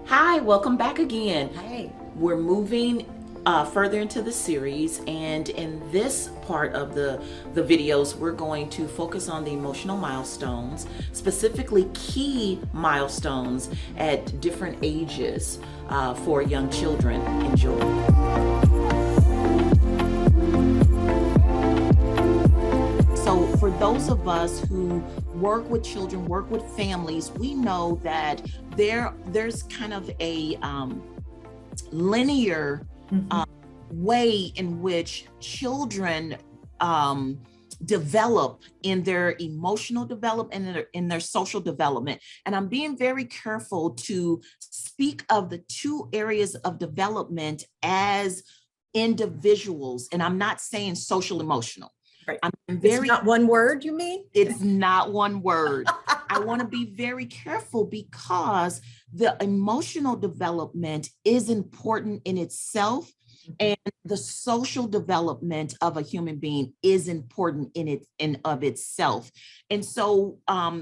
Hi, welcome back again. Hey. We're moving further into the series, and in this part of the videos, we're going to focus on the emotional milestones, specifically key milestones at different ages for young children. Enjoy. So for those of us who work with children, work with families, we know that there's kind of a linear Mhm. way in which children develop in their emotional development and in their social development. And I'm being very careful to speak of the two areas of development as individuals. And I'm not saying social emotional. Right. I'm It's very not one word, you mean? It's not one word. I want to be very careful because the emotional development is important in itself, and the social development of a human being is important in of itself. And so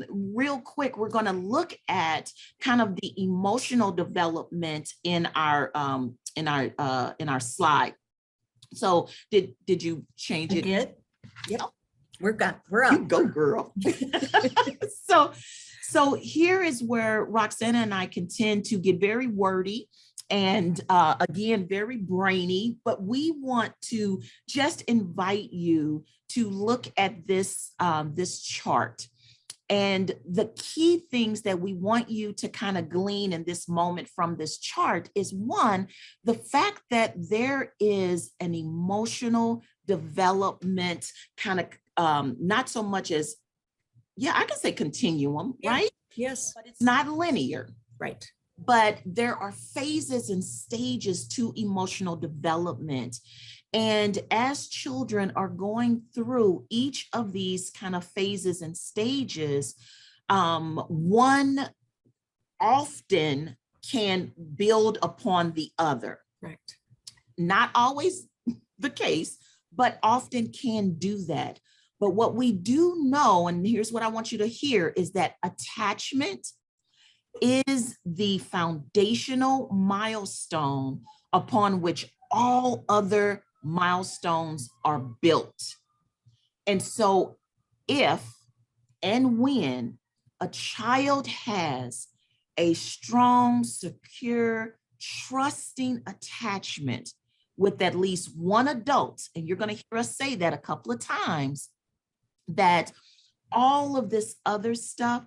real quick, we're going to look at kind of the emotional development in our slide. So did you change I it? did. Yep. We're You up. go, girl. so so here is where Roxanna and I can tend to get very wordy and again very brainy, but we want to just invite you to look at this chart. And the key things that we want you to kind of glean in this moment from this chart is one, the fact that there is an emotional development kind of not so much as, yeah, I can say continuum, Yeah. right? Yes. But it's not linear. Right. But there are phases and stages to emotional development. And as children are going through each of these kind of phases and stages, one often can build upon the other. Correct. Not always the case, but often can do that. But what we do know, and here's what I want you to hear, is that attachment is the foundational milestone upon which all other milestones are built. And so if and when a child has a strong, secure, trusting attachment with at least one adult, and you're going to hear us say that a couple of times, that all of this other stuff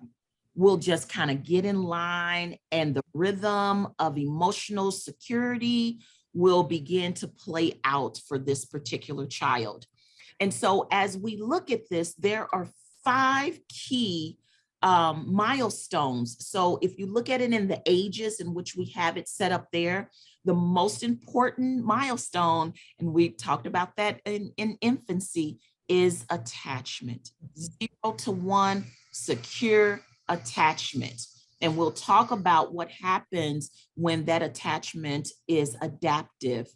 will just kind of get in line, and the rhythm of emotional security will begin to play out for this particular child. And so as we look at this, there are five key milestones. So if you look at it in the ages in which we have it set up there, the most important milestone, and we talked about that in infancy, is attachment. 0 to 1, secure attachment. And we'll talk about what happens when that attachment is adaptive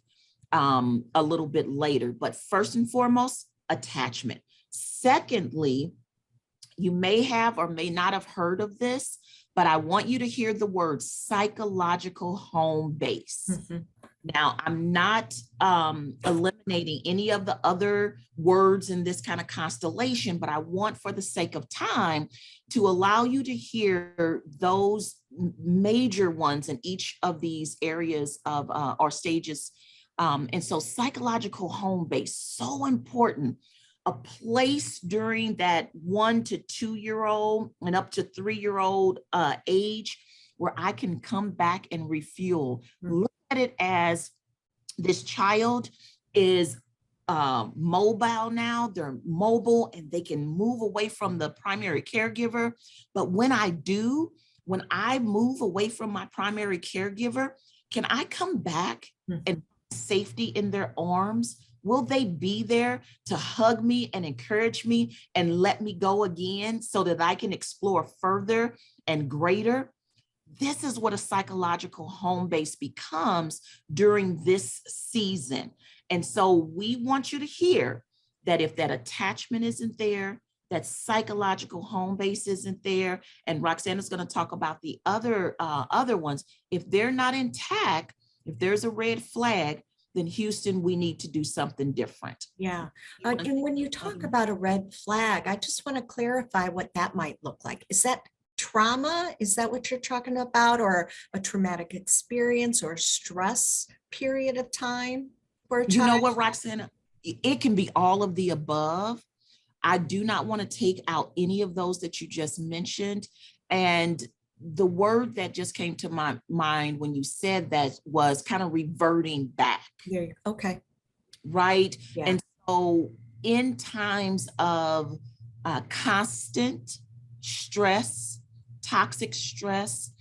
a little bit later. But first and foremost, attachment. Secondly, you may have or may not have heard of this, but I want you to hear the word psychological home base. Now, I'm not eliminating any of the other words in this kind of constellation, but I want, for the sake of time, to allow you to hear those major ones in each of these areas of our stages. And so psychological home base, so important. A place during that 1 to 2-year-old and up to 3-year-old age where I can come back and refuel. Look at it as this child is mobile now. They're mobile and they can move away from the primary caregiver. But when I move away from my primary caregiver, can I come back and safety in their arms? Will they be there to hug me and encourage me and let me go again so that I can explore further and greater? This is what a psychological home base becomes during this season. And so we want you to hear that if that attachment isn't there, that psychological home base isn't there, and Roxanna's going to talk about the other ones. If they're not intact, if there's a red flag, then Houston, we need to do something different. Yeah. And when you talk about a red flag, I just want to clarify what that might look like. Is that trauma? Is that what you're talking about? Or a traumatic experience or stress period of time for a child? You know what, Roxanna? It can be all of the above. I do not want to take out any of those that you just mentioned. And the word that just came to my mind when you said that was kind of reverting back. Yeah. Okay. Right. Yeah. And so in times of constant stress, toxic stress,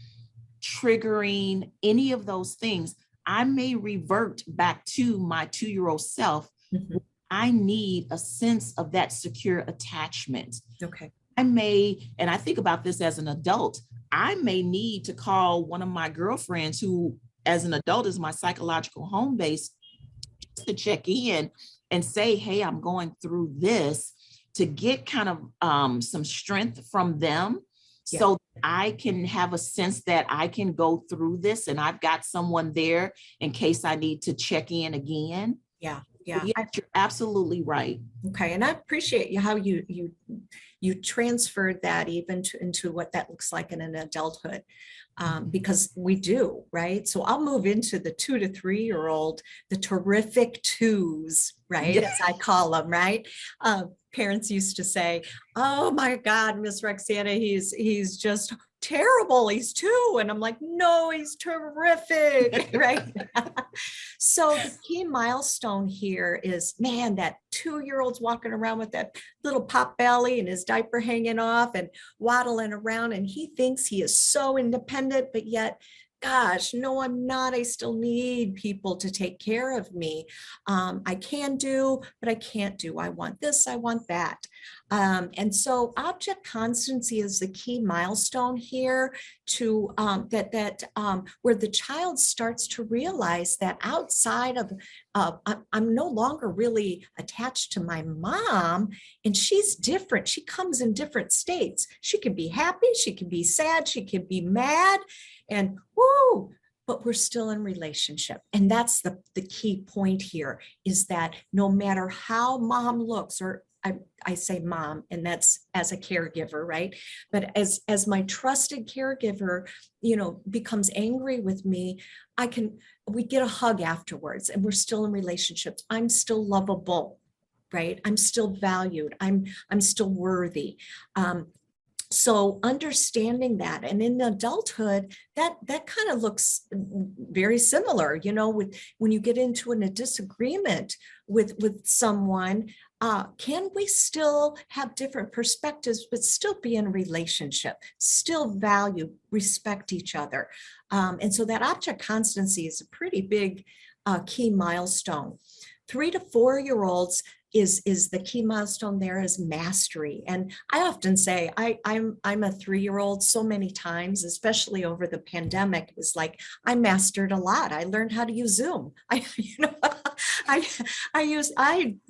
triggering any of those things, I may revert back to my 2-year-old self. Mhm. I need a sense of that secure attachment. Okay. I may, and I think about this as an adult, I may need to call one of my girlfriends who, as an adult, is my psychological home base, just to check in and say, hey, I'm going through this, to get kind of some strength from them. Yeah. So I can have a sense that I can go through this and I've got someone there in case I need to check in again. Yeah. But Yeah. yes, you're absolutely right. Okay. And I appreciate how you transferred that even into what that looks like in an adulthood. Because we do, right? So I'll move into the 2 to 3-year-old, the terrific twos, right? Yeah. As I call them, right? Parents used to say, oh my God, Miss Roxeanna, he's just terrible. He's 2. And I'm like, no, he's terrific, right? So the key milestone here is, man, that 2-year-old's walking around with that little pop belly and his diaper hanging off and waddling around, and he thinks he is so independent, but yet, gosh, no, I'm not. I still need people to take care of me. I can do, but I can't do. I want this, I want that. And so object constancy is the key milestone here to where the child starts to realize that outside of, I'm no longer really attached to my mom, and she's different. She comes in different states. She can be happy, she can be sad, she can be mad, and woo, but we're still in relationship. And that's the key point here, is that no matter how mom looks, or I say mom, and that's as a caregiver, right? But as my trusted caregiver, becomes angry with me, we get a hug afterwards, and we're still in relationships. I'm still lovable, right? I'm still valued. I'm still worthy. So understanding that, and in adulthood, that kind of looks very similar, when you get into a disagreement with someone, can we still have different perspectives, but still be in a relationship, still value, respect each other? And so that object constancy is a pretty big key milestone. 3 to 4-year-olds is the key milestone there is mastery. And I often say I'm a 3-year-old so many times, especially over the pandemic. It was like I mastered a lot. I learned how to use Zoom. I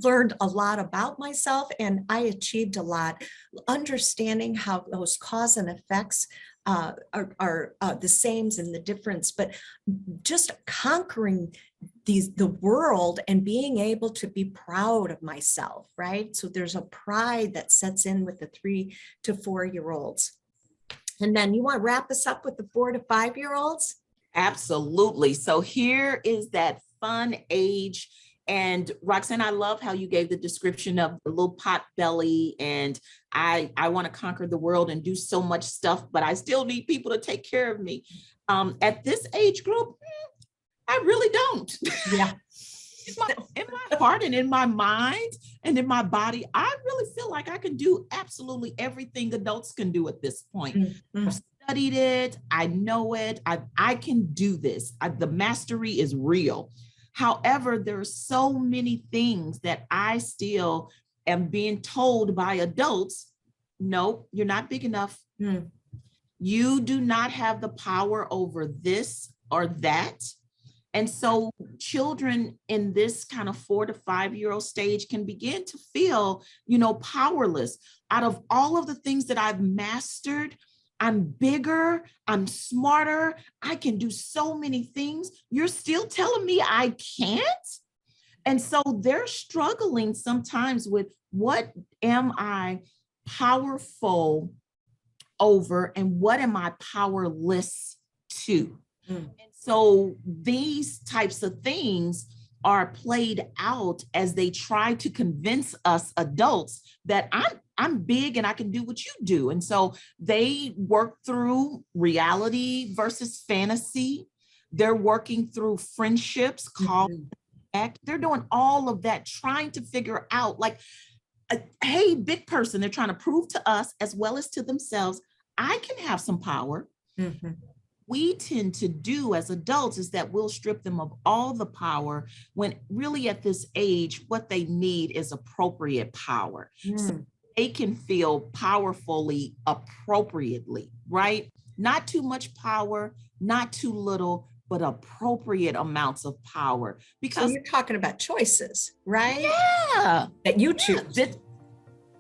learned a lot about myself, and I achieved a lot, understanding how those cause and effects are the sames and the difference, but just conquering the world and being able to be proud of myself, right? So there's a pride that sets in with the 3 to 4-year-olds. And then you want to wrap us up with the 4 to 5-year-olds? Absolutely. So here is that fun age. And Roxanne, I love how you gave the description of the little pot belly, and I want to conquer the world and do so much stuff, but I still need people to take care of me. At this age group, I really don't. Yeah. in my heart and in my mind and in my body, I really feel like I can do absolutely everything adults can do at this point. Mm-hmm. I've studied it. I know it. I can do this. The mastery is real. However, there's so many things that I still am being told by adults, no, you're not big enough. You do not have the power over this or that. And so children in this kind of 4 to 5 year old stage can begin to feel, powerless. Out of all of the things that I've mastered, I'm bigger, I'm smarter, I can do so many things. You're still telling me I can't? And so they're struggling sometimes with, what am I powerful over and what am I powerless to? And so these types of things are played out as they try to convince us adults that I'm big and I can do what you do. And so they work through reality versus fantasy. They're working through friendships, call back. They're doing all of that, trying to figure out, like, hey, big person, they're trying to prove to us as well as to themselves, I can have some power. We tend to do as adults is that we'll strip them of all the power, when really at this age, what they need is appropriate power. So they can feel powerfully appropriately, right? Not too much power, not too little, but appropriate amounts of power. So Because you're talking about choices, right? yeah, That you choose.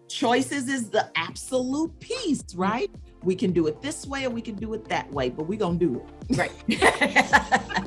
choices is the absolute piece, right? We can do it this way or we can do it that way, but we're going to do it. Right.